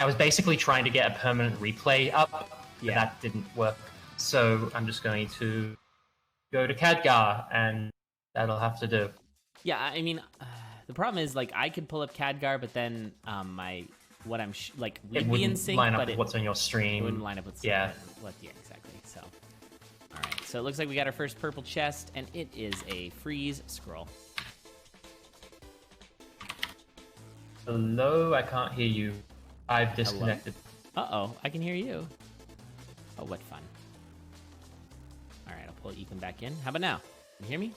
I was basically trying to get a permanent replay up, but that didn't work. So I'm just going to go to Khadgar, and that'll have to do. Yeah, I mean, the problem is, like, I could pull up Khadgar, but then we'd be in sync, line up but with what's on your stream. It wouldn't line up with exactly. So, all right. So it looks like we got our first purple chest, and it is a freeze scroll. Hello, I can't hear you. I've disconnected. Uh-oh, I can hear you. Oh, what fun. All right, I'll pull Ethan back in. How about now? Can you hear me?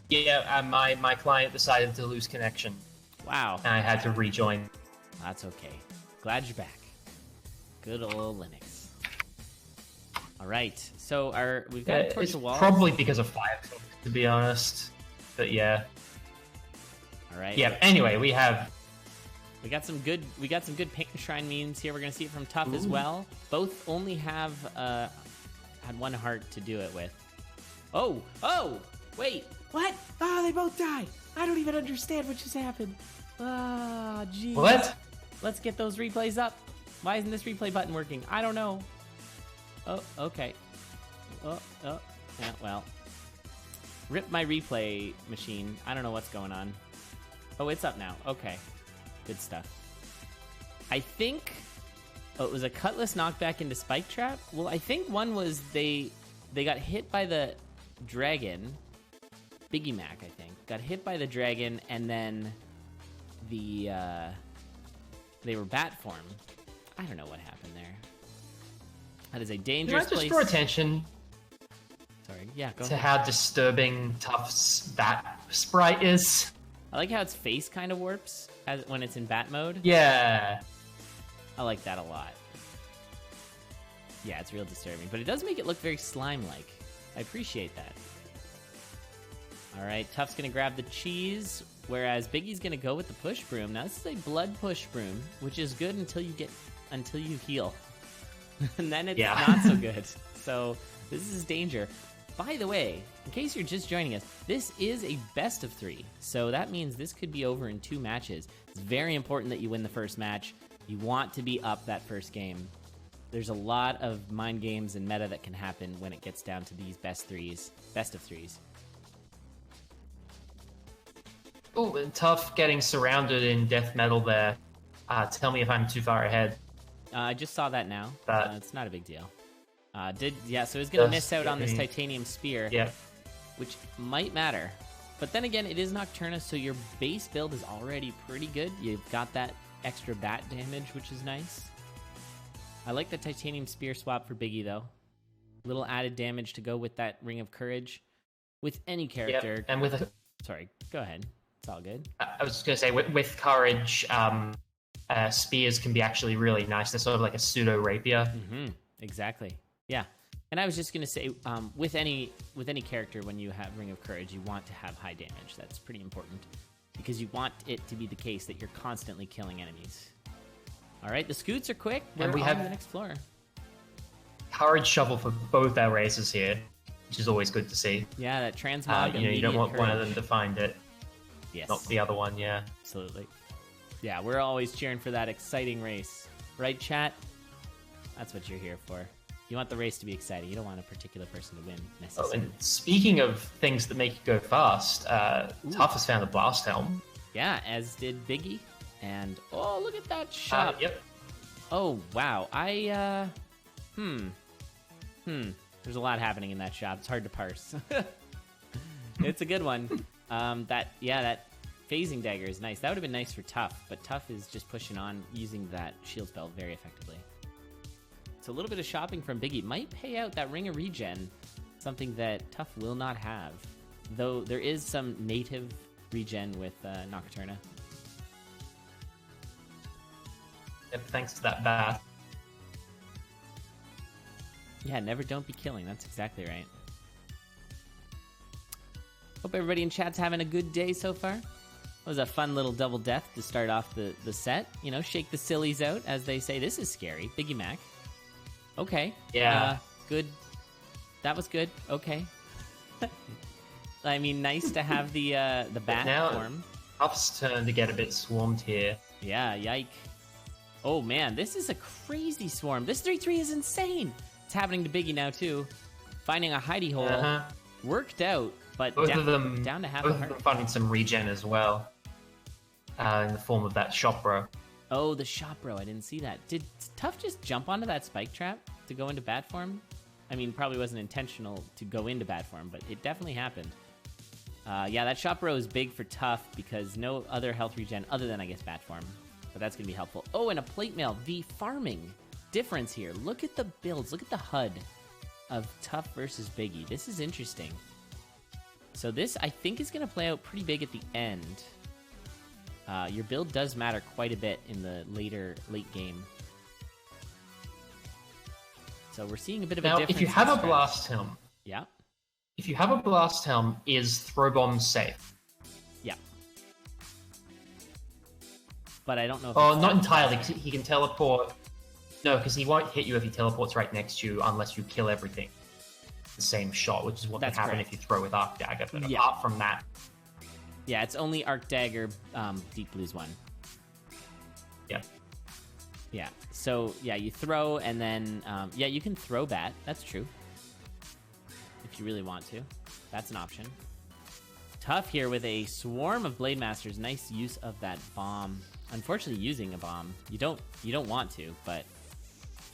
Yeah, my client decided to lose connection. Wow. And I had to rejoin. That's okay. Glad you're back. Good old Linux. All right, so we've got a torch of walls. Probably because of Firefox, to be honest. But yeah. All right. Yeah. Anyway, we got some good paint and shrine memes here. We're gonna see it from Tuff as well. Both only have had one heart to do it with. Oh, wait, what? Oh, they both died. I don't even understand what just happened. Ah, geez. What? Let's get those replays up. Why isn't this replay button working? I don't know. Oh, okay. Oh, yeah, well. Rip my replay machine. I don't know what's going on. Oh, it's up now. Okay. Good stuff. I think... Oh, it was a Cutlass knockback into Spike Trap? Well, I think one was they got hit by the dragon. Biggiemac, I think. Got hit by the dragon, and then they were bat form. I don't know what happened there. That is a dangerous place. Can I just draw attention Sorry, yeah, go to ahead. how disturbing Tuff's bat sprite is? I like how its face kind of warps when it's in bat mode. Yeah. I like that a lot. Yeah, it's real disturbing, but it does make it look very slime-like. I appreciate that. All right, Tuff's gonna grab the cheese, whereas Biggie's gonna go with the push broom. Now this is a blood push broom, which is good until you heal, and then it's not so good. So this is danger. By the way, in case you're just joining us, this is a best of 3, so that means this could be over in 2 matches. It's very important that you win the first match. You want to be up that first game. There's a lot of mind games and meta that can happen when it gets down to these best of threes. Oh, and Tuff getting surrounded in death metal there. Tell me if I'm too far ahead. I just saw that now. It's not a big deal. So he's gonna miss out on this titanium spear, which might matter. But then again, it is Nocturna, so your base build is already pretty good. You've got that extra bat damage, which is nice. I like the titanium spear swap for Biggie, though. Little added damage to go with that Ring of Courage. With any character. Yep. And with Sorry, go ahead. It's all good. I was just going to say, with Courage, spears can be actually really nice. They're sort of like a pseudo rapier. Mm-hmm. Exactly. Yeah. And I was just going to say, with any character, when you have Ring of Courage, you want to have high damage. That's pretty important. Because you want it to be the case that you're constantly killing enemies. All right, the scoots are quick. We're on to the next floor. Courage shovel for both our races here, which is always good to see. Yeah, that transmog. You don't want one of them to find it. Yes. Not the other one, yeah. Absolutely. Yeah, we're always cheering for that exciting race. Right, chat? That's what you're here for. You want the race to be exciting. You don't want a particular person to win, necessarily. Oh, and speaking of things that make you go fast, Tuff has found a blast helm. Yeah, as did Biggie. And, oh, look at that shop. Yep. Oh, wow. There's a lot happening in that shop. It's hard to parse. It's a good one. That phasing dagger is nice. That would have been nice for Tuff, but Tuff is just pushing on using that shield spell very effectively. So a little bit of shopping from Biggie might pay out that Ring of Regen, something that Tuff will not have. Though there is some native regen with Nocturna. Yep, thanks to that bath. Yeah, never don't be killing. That's exactly right. Hope everybody in chat's having a good day so far. It was a fun little double death to start off the set. You know, shake the sillies out, as they say. This is scary. Biggiemac. Okay. Yeah. Good. That was good. Okay. I mean, nice to have the bat form. Tuff's turn to get a bit swarmed here. Yeah, yike. Oh man, this is a crazy swarm. This 3-3 is insane. It's happening to Biggie now too. Finding a hidey hole. Worked out, but both of them down to half both a of heart. them finding some regen as well. In the form of that shop bro. Oh, the shop bro. I didn't see that. Did Tuff just jump onto that spike trap to go into bat form? I mean, probably wasn't intentional to go into bat form, but it definitely happened. Yeah, that shop bro is big for Tuff because no other health regen other than, I guess, bat form. But that's going to be helpful. Oh, and a plate mail. The farming difference here. Look at the builds. Look at the HUD of Tuff versus Biggie. This is interesting. So this, I think, is going to play out pretty big at the end. Your build does matter quite a bit in the late game. So we're seeing a bit of a difference. Now, if you have a blast helm... Yeah? If you have a blast helm, is throw bombs safe? Yeah. But I don't know if not entirely, because he can teleport. No, because he won't hit you if he teleports right next to you unless you kill everything. The same shot, which is what can happen if you throw with Arc Dagger. But apart from that... Yeah, it's only Arc Dagger, Deep Blues 1. Yeah. Yeah, so, yeah, you throw, and then... yeah, you can throw bat. That's true. If you really want to. That's an option. Tuff here with a swarm of Blade Masters. Nice use of that bomb. Unfortunately, using a bomb. You don't want to, but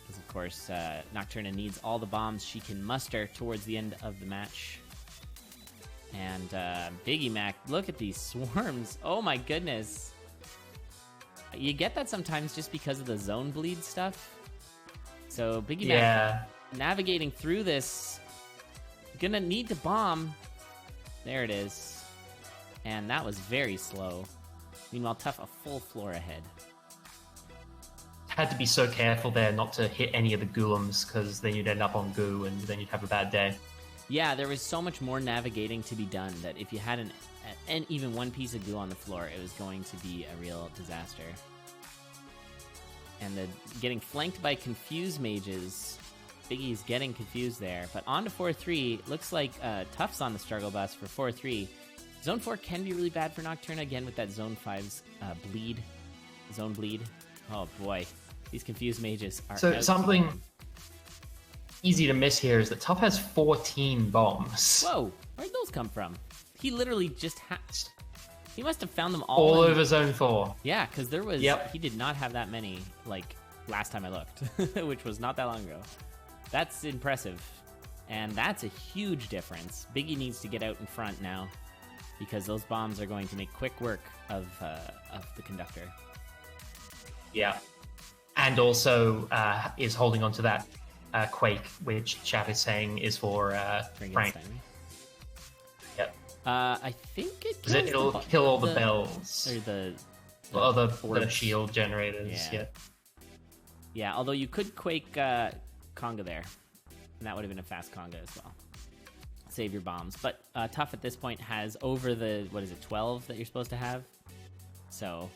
because of course Nocturna needs all the bombs she can muster towards the end of the match. And Biggiemac, look at these swarms. Oh my goodness. You get that sometimes just because of the zone bleed stuff. So Biggiemac navigating through this, gonna need to bomb. There it is. And that was very slow. Meanwhile, Tuff a full floor ahead. Had to be so careful there not to hit any of the Golems, because then you'd end up on goo and then you'd have a bad day. Yeah, there was so much more navigating to be done that if you had even one piece of goo on the floor, it was going to be a real disaster. And getting flanked by confused mages. Biggie's getting confused there. But on to 4-3. Looks like Tuff's on the struggle bus for 4-3. Zone 4 can be really bad for Nocturna, again, with that Zone 5's bleed. Zone bleed. Oh, boy. These confused mages are So something easy to miss here is that Tuff has 14 bombs. Whoa! Where'd those come from? He literally just he must have found them all over Zone 4. Yeah, because there was... He did not have that many, like, last time I looked, which was not that long ago. That's impressive. And that's a huge difference. Biggie needs to get out in front now, because those bombs are going to make quick work of the conductor. Yeah. And also is holding on to that Quake, which chat is saying is for Frank. Yep. I think it'll kill all the bells. Or the shield generators. Yeah, although you could Quake Conga there. And that would have been a fast Conga as well. Save your bombs. But Tuff at this point has over the, 12 that you're supposed to have? So...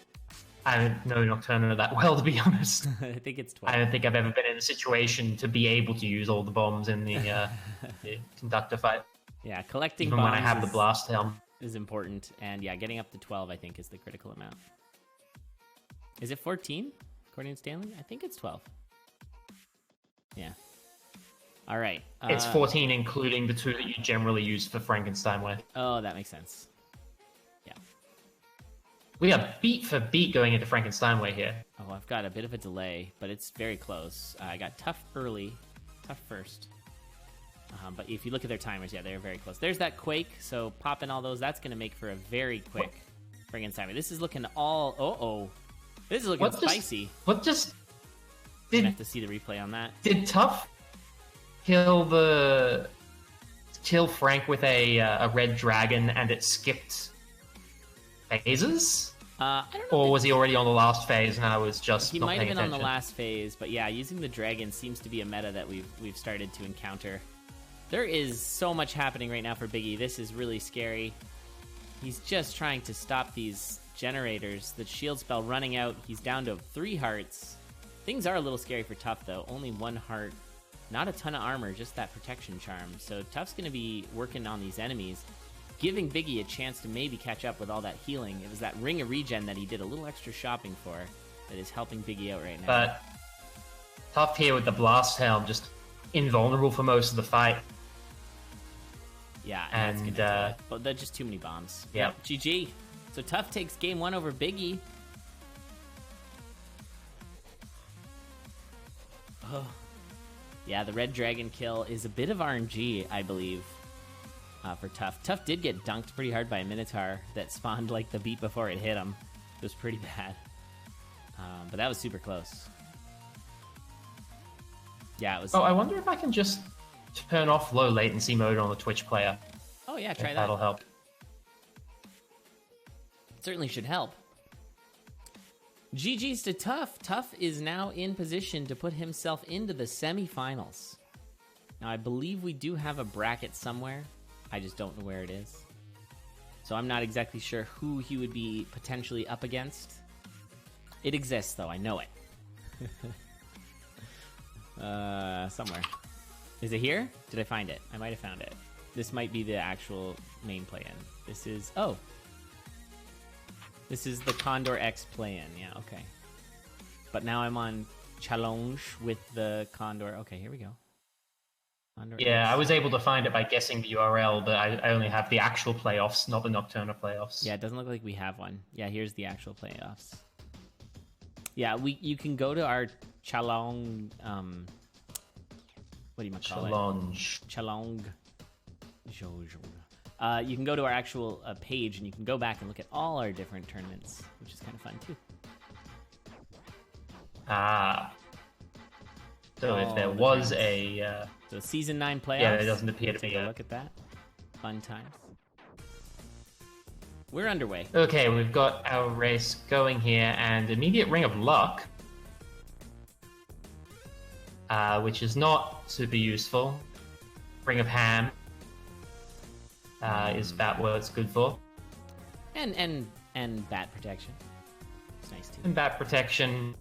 I don't know Nocturna that well, to be honest. I think it's 12. I don't think I've ever been in a situation to be able to use all the bombs in the, the conductor fight. Yeah, collecting even bombs when I have the blast helm is important. And yeah, getting up to 12, I think, is the critical amount. Is it 14, according to Stanley? I think it's 12. Yeah. All right. It's 14, including the 2 that you generally use for Frankenstein with. Oh, that makes sense. Yeah. We are beat for beat going into Frankenstein way here. Oh, I've got a bit of a delay, but it's very close. I got Tuff early, Tuff first. But if you look at their timers, yeah, they're very close. There's that Quake, so popping all those, that's going to make for a very quick Frankenstein. This is looking all... Oh. This is looking spicy. What just... You're going to have to see the replay on that. Did Tuff kill Frank with a red dragon and it skipped phases? I don't know. Or was he already on the last phase and I was just He not might paying have been attention? on the last phase, but yeah, using the dragon seems to be a meta that we've started to encounter. There is so much happening right now for Biggie. This is really scary. He's just trying to stop these generators. The shield spell running out. He's down to 3 hearts. Things are a little scary for Tuff, though. Only 1 heart. Not a ton of armor, just that protection charm. So Tuff's going to be working on these enemies, giving Biggie a chance to maybe catch up with all that healing. It was that ring of regen that he did a little extra shopping for. that is helping Biggie out right now. But Tuff here with the Blast Helm, just invulnerable for most of the fight. Yeah, and that's gonna do it. But they're just too many bombs. Yep. GG. So Tuff takes game 1 over Biggie. Oh. Yeah, the Red Dragon kill is a bit of RNG, I believe, for Tuff. Tuff did get dunked pretty hard by a Minotaur that spawned like the beat before it hit him. It was pretty bad. But that was super close. Yeah, it was... Oh, I wonder if I can just turn off low latency mode on the Twitch player. Oh yeah, try that. That'll help. Certainly should help. GG's to Tuff. Tuff is now in position to put himself into the semifinals. Now, I believe we do have a bracket somewhere. I just don't know where it is. So I'm not exactly sure who he would be potentially up against. It exists, though. I know it. Somewhere. Is it here? Did I find it? I might have found it. This might be the actual main play-in. This is... Oh. This is the CoNDOR X play-in. Yeah, okay. But now I'm on challenge with the CoNDOR. Okay, here we go. CoNDOR yeah, X. I was able to find it by guessing the URL, but I only have the actual playoffs, not the Nocturna playoffs. Yeah, it doesn't look like we have one. Yeah, here's the actual playoffs. Yeah, you can go to our challenge... what do you call it? Challenge. You can go to our actual page, and you can go back and look at all our different tournaments, which is kind of fun, too. Ah. So if there was a... So Season 9 playoffs. Yeah, it doesn't appear to be a look at that. Fun times. We're underway. Okay, we've got our race going here, and immediate Ring of Luck, which is not super useful. Ring of Ham is about what it's good for. And bat protection. It's nice too. And bat protection.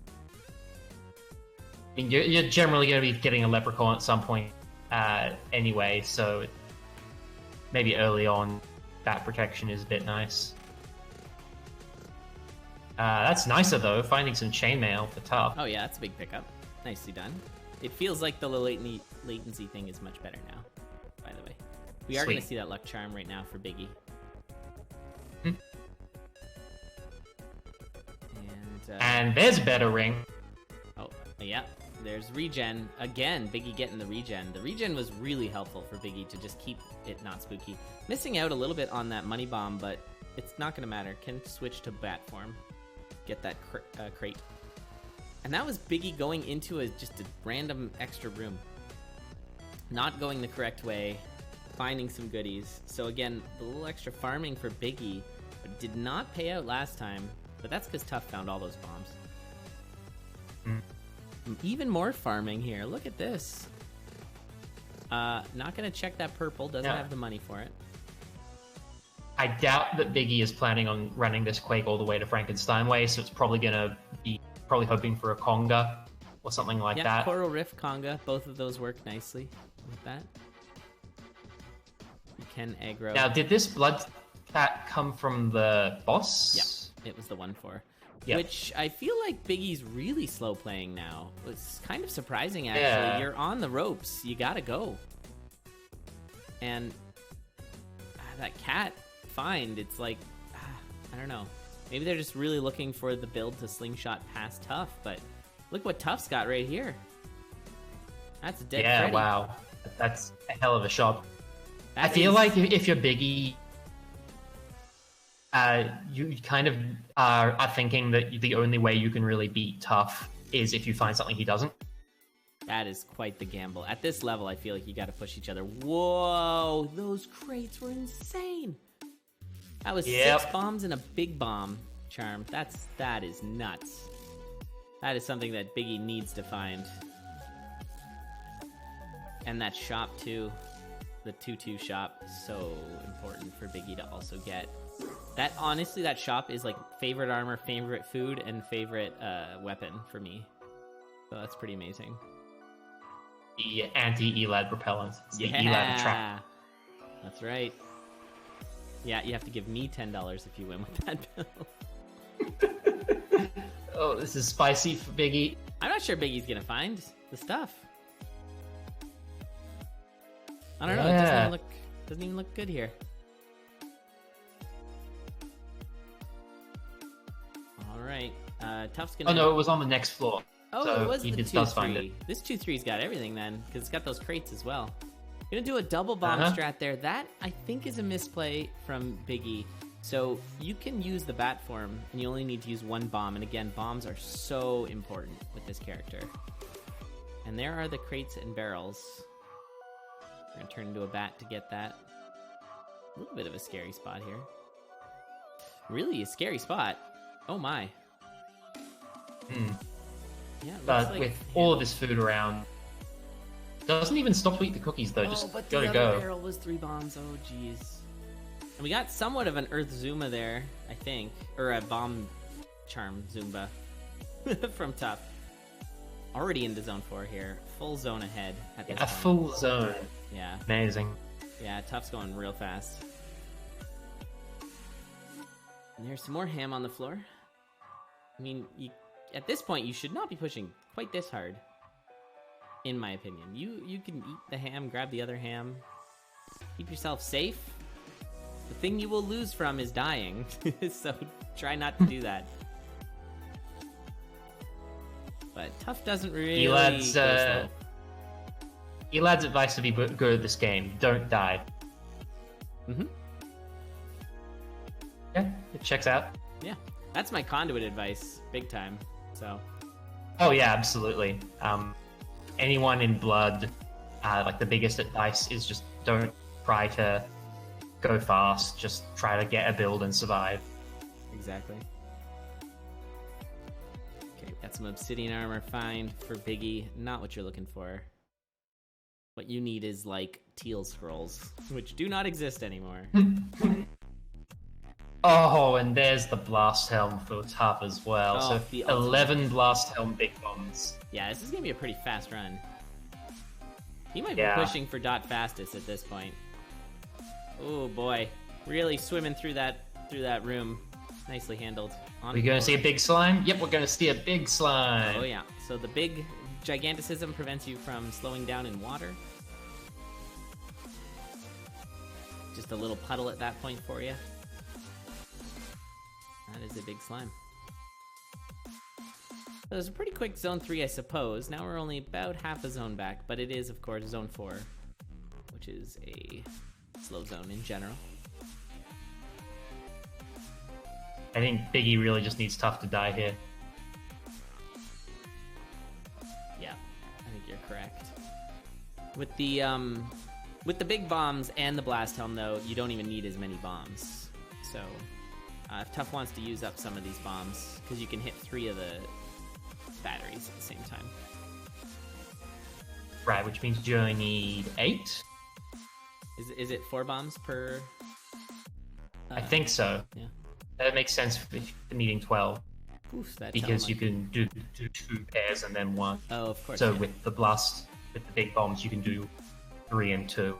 I mean, you're generally going to be getting a Leprechaun at some point anyway, so maybe early on, bat protection is a bit nice. That's nicer though, finding some chainmail for Tuff. Oh yeah, that's a big pickup. Nicely done. It feels like the low latency thing is much better now, by the way. We are going to see that luck charm right now for Biggie. And there's a better ring. Oh, yeah. There's regen. Again, Biggie getting the regen. The regen was really helpful for Biggie to just keep it not spooky. Missing out a little bit on that money bomb, but it's not going to matter. Can switch to bat form. Get that crate. And that was Biggie going into just a random extra room. Not going the correct way. Finding some goodies. So again, a little extra farming for Biggie. But did not pay out last time. But that's because Tuff found all those bombs. Even more farming here. Look at this. Not going to check that purple. Doesn't have the money for it. I doubt that Biggie is planning on running this Quake all the way to Frankenstein Way, so it's probably going to be hoping for a Conga or something like that. Yeah, Coral Rift Conga. Both of those work nicely with that. You can aggro. Now, did this Blood Cat come from the boss? Yeah, it was the 1/4. Yep. Which I feel like Biggie's really slow playing now. It's kind of surprising, actually. Yeah. You're on the ropes. You gotta go. And that cat find, it's like, I don't know. Maybe they're just really looking for the build to slingshot past Tuff, but look what Tuff's got right here. That's a dead Freddy. Wow. That's a hell of a shot. I feel like if you're Biggie, you kind of are thinking that the only way you can really beat Tuff is if you find something he doesn't. That is quite the gamble. At this level, I feel like you got to push each other. Whoa, those crates were insane. That was 6 bombs and a big bomb charm. That is nuts. That is something that Biggie needs to find. And that shop too, the 2-2 shop, so important for Biggie to also get. That honestly, that shop is like favorite armor, favorite food, and favorite weapon for me. So that's pretty amazing. The anti-ELAD propellant. It's the ELAD trap. That's right. Yeah, you have to give me $10 if you win with that build. Oh, this is spicy for Biggie. I'm not sure Biggie's gonna find the stuff. I don't know. It doesn't even look good here. All right. Tuff's gonna. Oh no, it was on the next floor. Oh, so it was he the does find 2-3. it. This 2-3's got everything then, because it's got those crates as well. Gonna do a double bomb strat there. That, I think, is a misplay from Biggie. So you can use the bat form, and you only need to use one bomb. And again, bombs are so important with this character. And there are the crates and barrels. We're gonna turn into a bat to get that. A little bit of a scary spot here. Really a scary spot. Oh my. Yeah, but like with all of this food around, doesn't even stop to eat the cookies though. Just but gotta the go. other barrel was 3 bombs. Oh jeez. And we got somewhat of an Earth Zuma there, I think, or a bomb charm Zumba from Tuff. Already into zone 4 here, full zone ahead at this point. A full zone. Yeah. Amazing. Yeah, Tuff's going real fast. And there's some more ham on the floor. I mean, at this point, you should not be pushing quite this hard, in my opinion. You can eat the ham, grab the other ham, keep yourself safe. The thing you will lose from is dying, so try not to do that. But Tuff doesn't really Elad's go slow. advice to be good at this game: don't die. Yeah, it checks out. Yeah, that's my conduit advice, big time. So. Oh yeah, absolutely. Anyone in blood, like the biggest advice is just don't try to go fast. Just try to get a build and survive. Exactly. Okay, got some obsidian armor. Fine for Biggie. Not what you're looking for. What you need is like teal scrolls, which do not exist anymore. Oh, and there's the blast helm for Tuff as well. Oh, so the 11 blast helm big bombs. Yeah, this is gonna be a pretty fast run. He might be pushing for dot fastest at this point. Oh boy, really swimming through that room. Nicely handled. We're going to see a big slime? Yep, we're going to see a big slime. Oh yeah, so the big giganticism prevents you from slowing down in water. Just a little puddle at that point for you. That is a big slime. So it was a pretty quick zone 3, I suppose. Now we're only about half a zone back, but it is, of course, zone 4, which is a slow zone in general. I think Biggie really just needs Tuff to die here. Yeah, I think you're correct. With the big bombs and the blast helm, though, you don't even need as many bombs. So if Tuff wants to use up some of these bombs, because you can hit 3 of the batteries at the same time. Right, which means you only need 8? Is it 4 bombs per? I think so. Yeah. That makes sense for needing 12. Oof, that because you can do 2 pairs and then 1. Oh, of course. So yeah. with the blast, with the big bombs, you can do 3 and 2.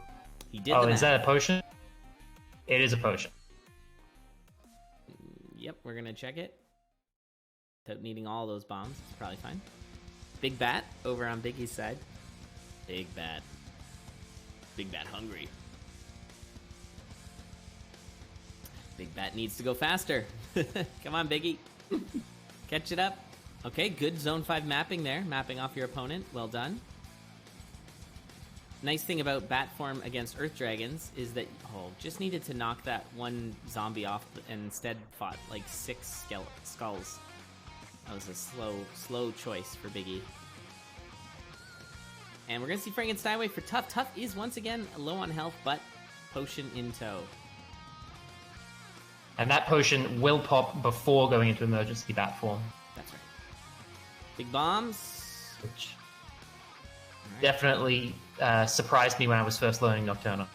He did. Oh, is that a potion? It is a potion. Yep, we're gonna check it. Without needing all those bombs, it's probably fine. Big Bat over on Biggie's side. Big Bat. Big Bat hungry. Big Bat needs to go faster. Come on, Biggie. Catch it up. Okay, good zone 5 mapping there. Mapping off your opponent. Well done. Nice thing about bat form against Earth Dragons is that, just needed to knock that one zombie off and instead fought like 6 skulls. That was a slow choice for Biggie. And we're going to see Frankenstein wait for Tuff. Tuff is once again low on health, but potion in tow. And that potion will pop before going into emergency bat form. That's right. Big bombs. Which definitely surprised me when I was first learning Nocturna.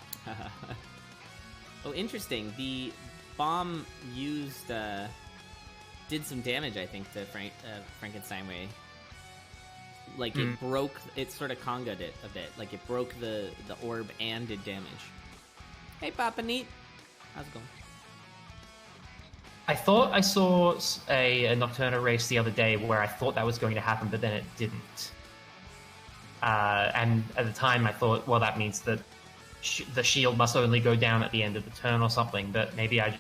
Oh, interesting. The bomb used did some damage, I think, to Frankenstein Way. Like it broke, it sort of congaed it a bit. Like it broke the orb and did damage. Hey, Papa Neat. How's it going? I thought I saw a Nocturna race the other day where I thought that was going to happen, but then it didn't. And at the time, I thought, well, that means that the shield must only go down at the end of the turn or something. But maybe I.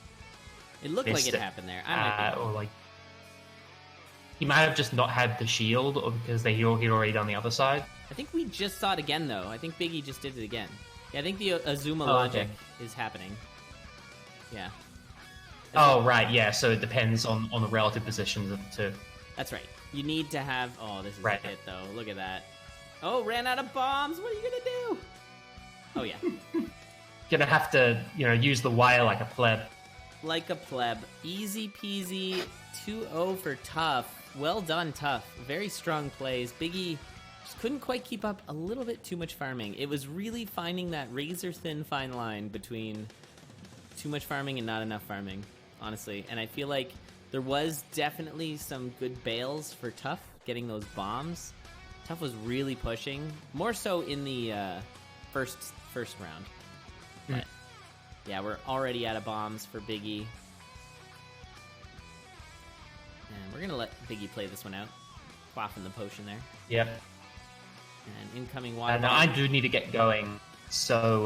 It looked like it happened there. I might be or like he might have just not had the shield, or because he'd already done the other side. I think we just saw it again, though. I think Biggie just did it again. Yeah, I think the Azuma logic is happening. Yeah. Right, yeah. So it depends on the relative positions of the two. That's right. You need to have. Oh, this is right. a hit, though. Look at that. Oh, ran out of bombs. What are you gonna do? Oh yeah. Gonna have to, use the wire like a pleb. Like a pleb. Easy peasy. 2-0 for Tuff. Well done, Tuff. Very strong plays. Biggie just couldn't quite keep up. A little bit too much farming. It was really finding that razor-thin fine line between too much farming and not enough farming, honestly. And I feel like there was definitely some good bails for Tuff, getting those bombs. Tuff was really pushing. More so in the first round. But, yeah, we're already out of bombs for Biggie. And we're going to let Biggie play this one out. Quaffing the potion there. Yep. And incoming water. Now I do need to get going, so